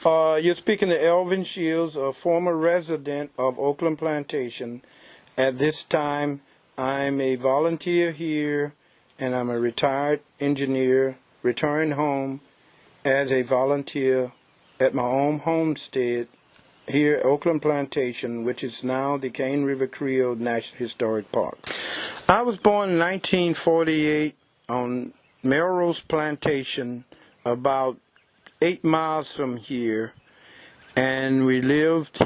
You're speaking to Elvin Shields, a former resident of Oakland Plantation. At this time, I'm a volunteer here, and I'm a retired engineer, returning home as a volunteer at my own homestead here at Oakland Plantation, which is now the Cane River Creole National Historic Park. I was born in 1948 on Melrose Plantation, about 8 miles from here, and we lived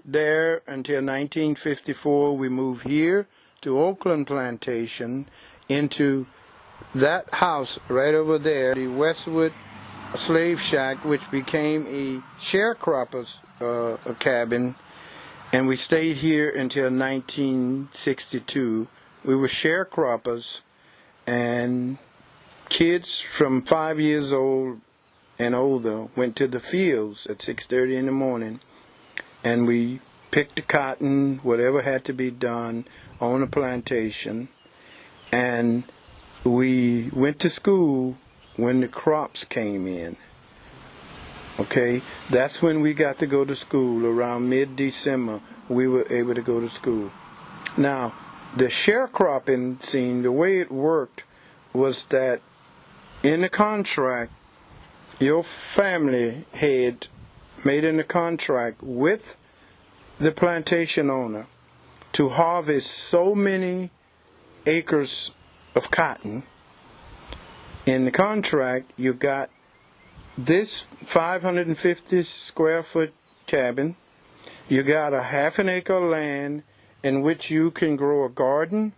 there until 1954. We moved here to Oakland Plantation, into that house right over there, the Westwood Slave Shack, which became a sharecroppers cabin, and we stayed here until 1962. We were sharecroppers, and kids from 5 years old and older went to the fields at 6:30 in the morning, and we picked the cotton, whatever had to be done on a plantation, and we went to school when the crops came in. Okay, that's when we got to go to school. Around mid-December, we were able to go to school. Now, the sharecropping scene, the way it worked was that in the contract, your family had made in a contract with the plantation owner to harvest so many acres of cotton. In the contract, you got this 550 square foot cabin. You got a half an acre of land in which you can grow a garden.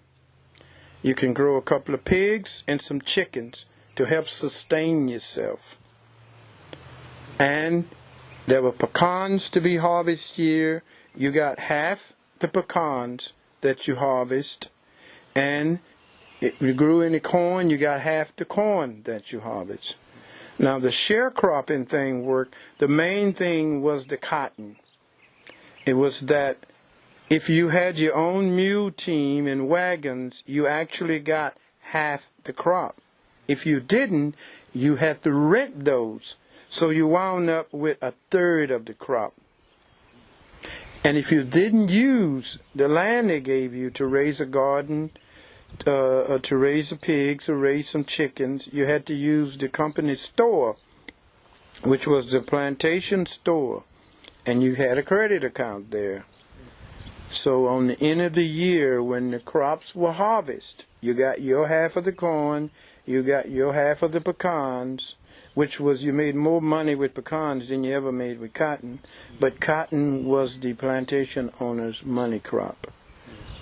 You can grow a couple of pigs and some chickens to help sustain yourself. And there were pecans to be harvested here. You got half the pecans that you harvest, and if you grew any corn, you got half the corn that you harvest. Now the sharecropping thing worked. The main thing was the cotton. It was that if you had your own mule team and wagons, you actually got half the crop. If you didn't, you had to rent those. So you wound up with a third of the crop. And if you didn't use the land they gave you to raise a garden, to raise the pigs, or raise some chickens, you had to use the company store, which was the plantation store. And you had a credit account there. So on the end of the year, when the crops were harvested, you got your half of the corn, you got your half of the pecans, which was, you made more money with pecans than you ever made with cotton. But cotton was the plantation owner's money crop.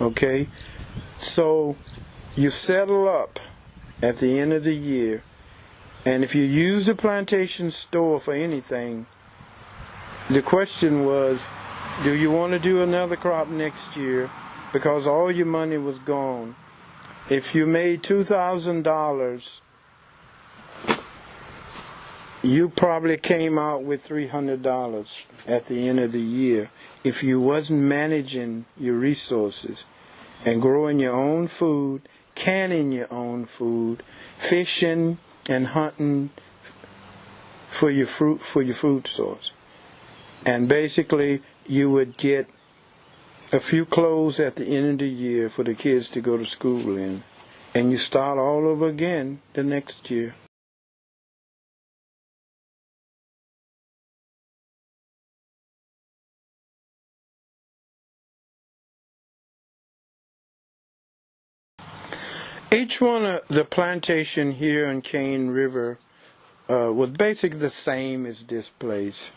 Okay? So you settle up at the end of the year, and if you use the plantation store for anything, the question was, do you want to do another crop next year? Because all your money was gone. If you made $2,000, you probably came out with $300 at the end of the year if you wasn't managing your resources and growing your own food, canning your own food, fishing and hunting for your food source. And basically, you would get a few clothes at the end of the year for the kids to go to school in, and you start all over again the next year. Each one of the plantation here in Cane River was basically the same as this place.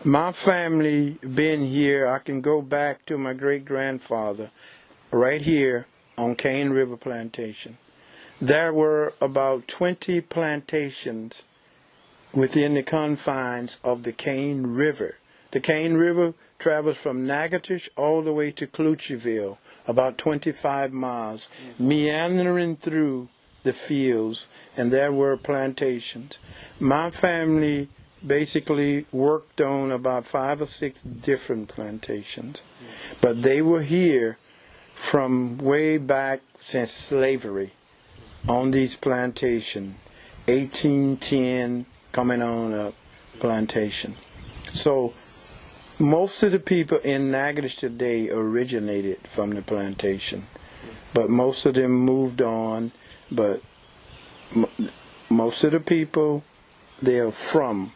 My family been here, I can go back to my great-grandfather right here on Cane River Plantation. There were about 20 plantations within the confines of the Cane River. The Cane River travels from Natchitoches all the way to Clutcheville, about 25 miles, meandering through the fields, and there were plantations. My family basically worked on about 5 or 6 different plantations, but they were here from way back since slavery on these plantations, 1810 coming on up. plantation. So most of the people in Natchitoches today originated from the plantation, but most of them moved on. But most of the people, they are from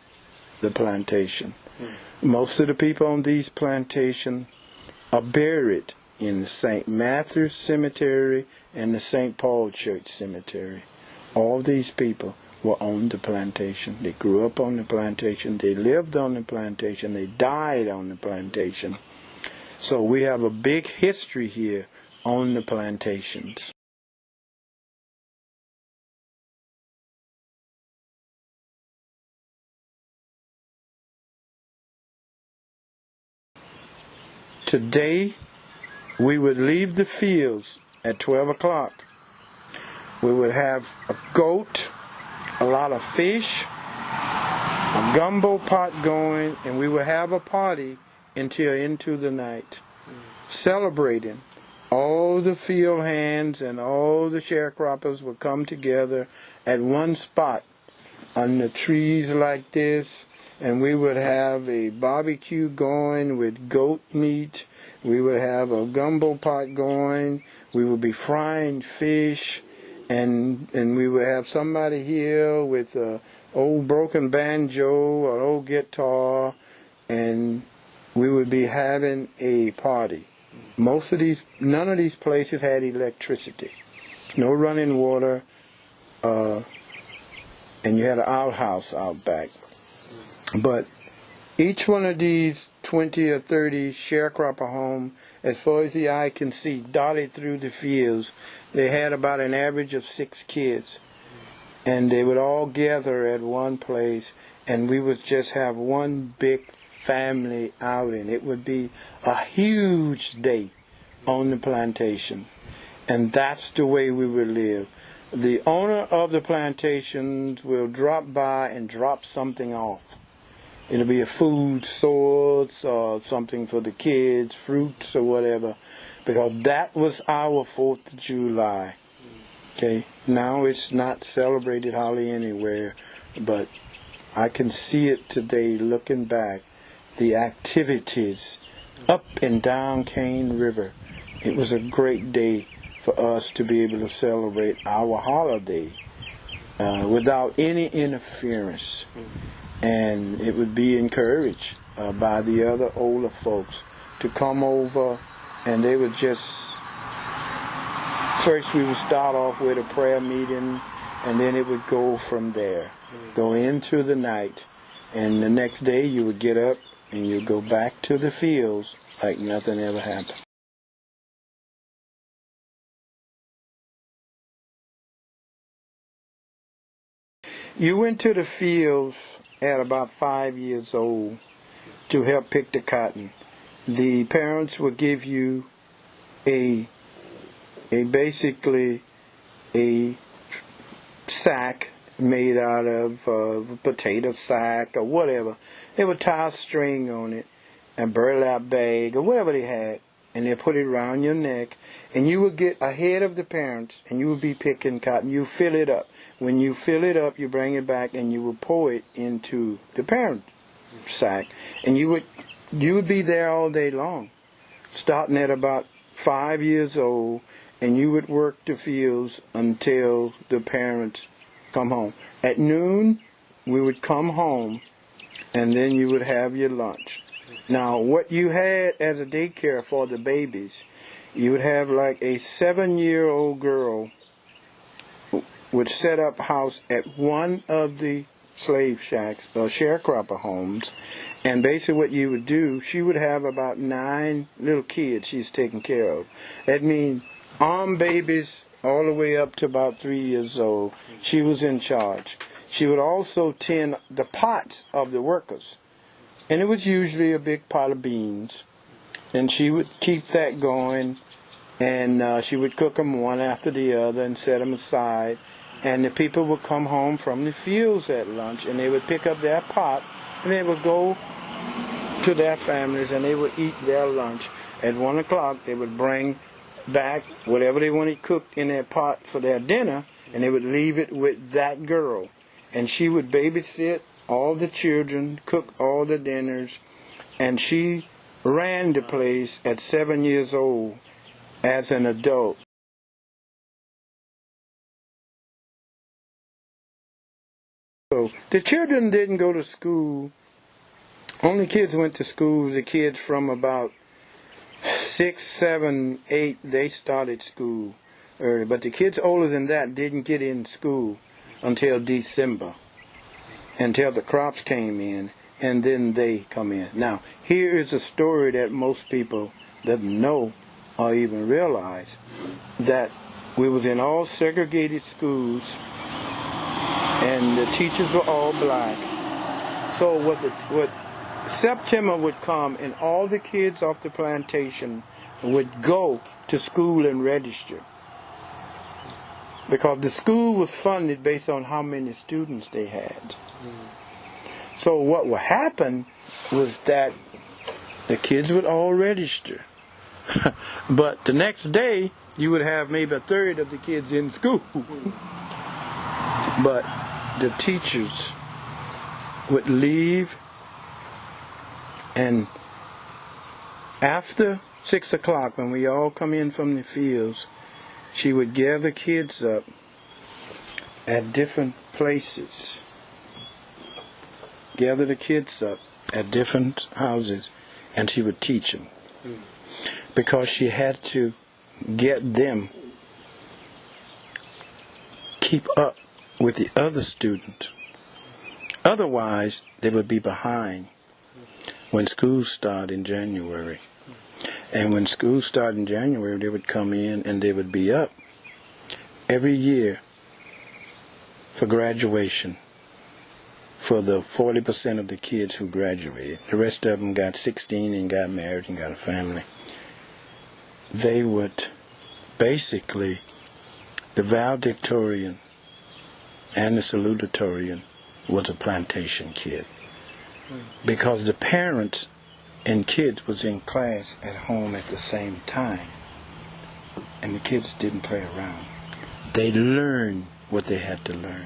the plantation. Most of the people on these plantations are buried in the St. Matthew's Cemetery and the St. Paul Church Cemetery. All these people were on the plantation. They grew up on the plantation. They lived on the plantation. They died on the plantation. So we have a big history here on the plantations. Today, we would leave the fields at 12 o'clock. We would have a goat, a lot of fish, a gumbo pot going, and we would have a party until into the night, celebrating. All the field hands and all the sharecroppers would come together at one spot under trees like this, and we would have a barbecue going with goat meat. We would have a gumbo pot going. We would be frying fish, and we would have somebody here with a old broken banjo or old guitar, and we would be having a party. None of these places had electricity, no running water, and you had an outhouse out back. But each one of these 20 or 30 sharecropper homes, as far as the eye can see, dotted through the fields, they had about an average of 6 kids. And they would all gather at one place, and we would just have one big family outing. It would be a huge day on the plantation. And that's the way we would live. The owner of the plantations will drop by and drop something off. It'll be a food source or something for the kids, fruits or whatever, because that was our 4th of July. Okay, now it's not celebrated hardly anywhere, but I can see it today looking back, the activities up and down Cane River. It was a great day for us to be able to celebrate our holiday without any interference. And it would be encouraged by the other older folks to come over, and they would just, first we would start off with a prayer meeting, and then it would go from there, go into the night, and the next day you would get up and you'd go back to the fields like nothing ever happened. You went to the fields at about 5 years old to help pick the cotton. The parents would give you basically a sack made out of a potato sack or whatever. They would tie a string on it, a burlap bag or whatever they had, and they put it around your neck, and you would get ahead of the parents, and you would be picking cotton. You fill it up. When you fill it up, you bring it back, and you would pour it into the parent sack, and you would be there all day long, starting at about 5 years old, and you would work the fields until the parents come home. At noon, we would come home, and then you would have your lunch. Now, what you had as a daycare for the babies, you would have like a 7-year-old girl would set up house at one of the slave shacks or sharecropper homes, and basically what you would do, she would have about 9 little kids she's taking care of. That means arm babies all the way up to about 3 years old. She was in charge. She would also tend the pots of the workers, and it was usually a big pot of beans, and she would keep that going, and she would cook them one after the other and set them aside. And the people would come home from the fields at lunch, and they would pick up their pot, and they would go to their families, and they would eat their lunch. At 1 o'clock, they would bring back whatever they wanted cooked in their pot for their dinner, and they would leave it with that girl. And she would babysit all the children, cook all the dinners, and she ran the place at 7 years old as an adult. So the children didn't go to school. Only kids went to school, the kids from about 6, 7, 8, they started school early. But the kids older than that didn't get in school until December, until the crops came in, and then they come in. Now, here is a story that most people doesn't know or even realize, that we was in all segregated schools, and the teachers were all black. So what September would come, and all the kids off the plantation would go to school and register, because the school was funded based on how many students they had. So what would happen was that the kids would all register, but the next day you would have maybe a third of the kids in school. But the teachers would leave, and after 6 o'clock, when we all come in from the fields, she would gather kids up at different places, gather the kids up at different houses, and she would teach them, because she had to get them keep up with the other students. Otherwise, they would be behind when school started in January. And when school started in January, they would come in and they would be up every year for graduation for the 40% of the kids who graduated. The rest of them got 16 and got married and got a family. They would basically, the valedictorian and the salutatorian was a plantation kid, because the parents and kids was in class at home at the same time, and the kids didn't play around. They learned what they had to learn.